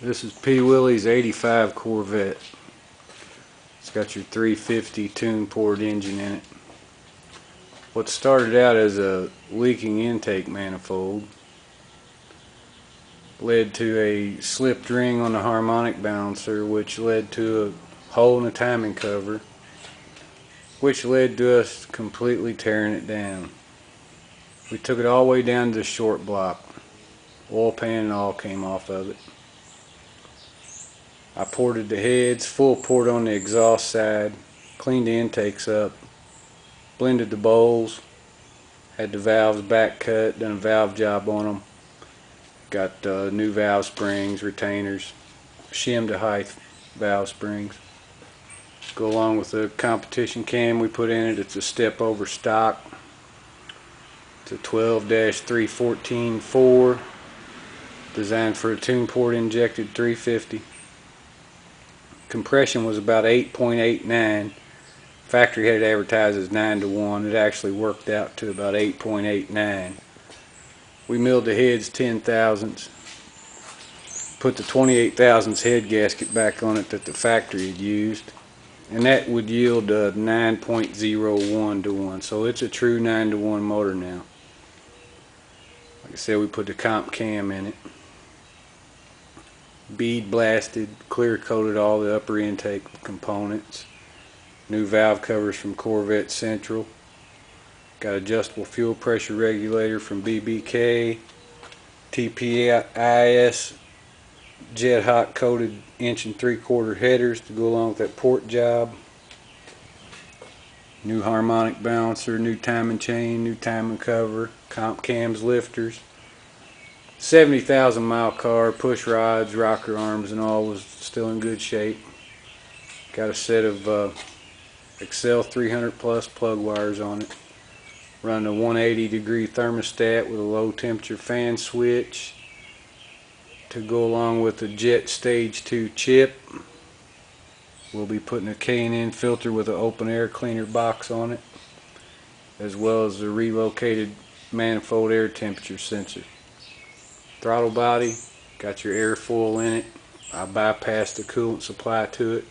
This is Peewillys 85 Corvette. It's got your 350 tune port engine in it. What started out as a leaking intake manifold led to a slipped ring on the harmonic balancer, which led to a hole in the timing cover, which led to us completely tearing it down. We took it all the way down to the short block. Oil pan and all came off of it. I ported the heads, full port on the exhaust side, cleaned the intakes up, blended the bowls, had the valves back cut, done a valve job on them, got new valve springs, retainers, shimmed the height valve springs. Go along with the competition cam we put in it. It's a step over stock. It's a 12-314-4, designed for a tune port injected 350. Compression was about 8.89. Factory had it advertised as 9-to-1. It actually worked out to about 8.89. We milled the heads 10 thousandths. Put the 28 thousandths head gasket back on it that the factory had used, and that would yield 9.01-to-1. So it's a true 9-to-1 motor now. Like I said, we put the comp cam in it. Bead blasted, clear coated all the upper intake components. New valve covers from Corvette Central. Got adjustable fuel pressure regulator from BBK. TPIS jet hot coated 1 3/4 headers to go along with that port job. New harmonic balancer, new timing chain, new timing cover, comp cams, lifters. 70,000 mile car, push rods, rocker arms and all was still in good shape. Got a set of Excel 300 plus plug wires on it. Running a 180-degree thermostat with a low temperature fan switch to go along with the Jet Stage 2 chip. We'll be putting a K&N filter with an open air cleaner box on it, as well as the relocated manifold air temperature sensor. Throttle body, got your airfoil in it. I bypassed the coolant supply to it,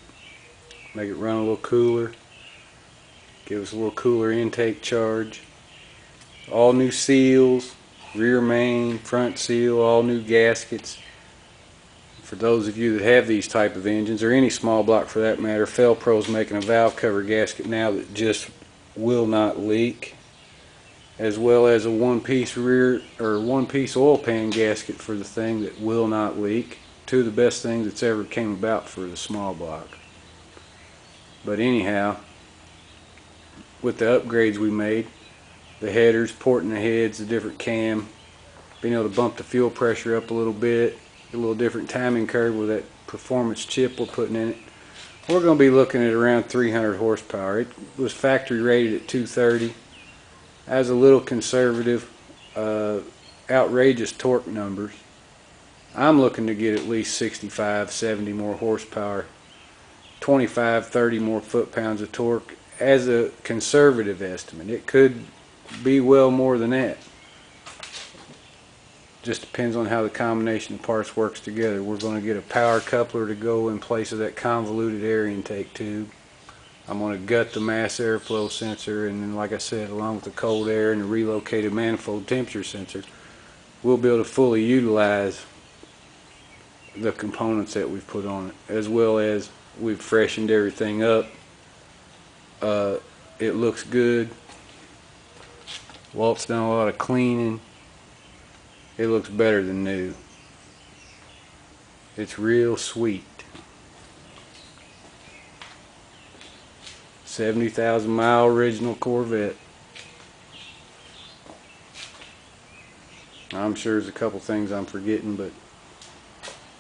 make it run a little cooler, give us a little cooler intake charge. All new seals, rear main, front seal, all new gaskets. For those of you that have these type of engines, or any small block for that matter, Felpro's making a valve cover gasket now that just will not leak, as well as a one-piece rear or one-piece oil pan gasket for the thing that will not leak. Two of the best things that's ever came about for the small block. But anyhow, with the upgrades we made, the headers, porting the heads, the different cam, being able to bump the fuel pressure up a little bit, a little different timing curve with that performance chip we're putting in it, we're going to be looking at around 300 horsepower. It was factory rated at 230. As a little conservative, outrageous torque numbers. I'm looking to get at least 65, 70 more horsepower, 25, 30 more foot-pounds of torque as a conservative estimate. It could be well more than that. Just depends on how the combination of parts works together. We're going to get a power coupler to go in place of that convoluted air intake tube. I'm going to gut the mass airflow sensor, and then, like I said, along with the cold air and the relocated manifold temperature sensor, we'll be able to fully utilize the components that we've put on it, as well as we've freshened everything up. It looks good. Walt's done a lot of cleaning. It looks better than new. It's real sweet. 70,000 mile original Corvette. I'm sure there's a couple things I'm forgetting, but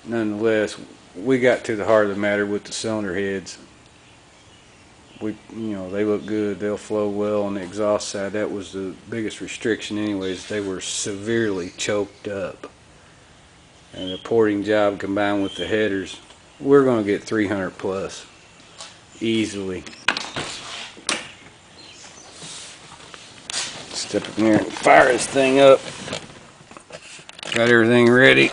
nonetheless, we got to the heart of the matter with the cylinder heads. They look good. They'll flow well on the exhaust side. That was the biggest restriction anyways. They were severely choked up. And the porting job combined with the headers, we're going to get 300 plus easily. Step in there and fire this thing up. Got everything ready.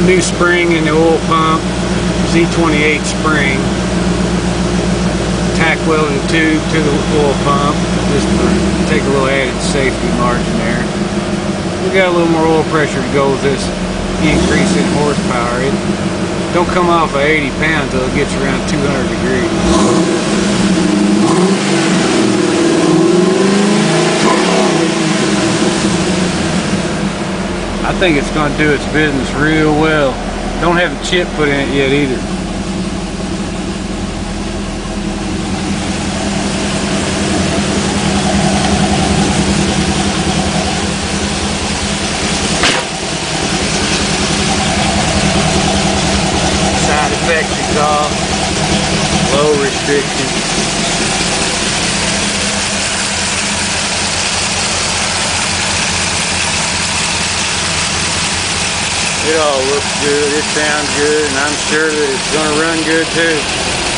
new spring in the oil pump, Z28 spring. Tack welded tube to the oil pump, just to take a little added safety margin there. We got a little more oil pressure to go with this increase in horsepower. It don't come off of 80 pounds till it gets around 200 degrees. I think it's going to do its business real well. Don't have a chip put in it yet either. Side effects exhaust, low restriction. It all looks good, it sounds good, and I'm sure that it's going to run good too.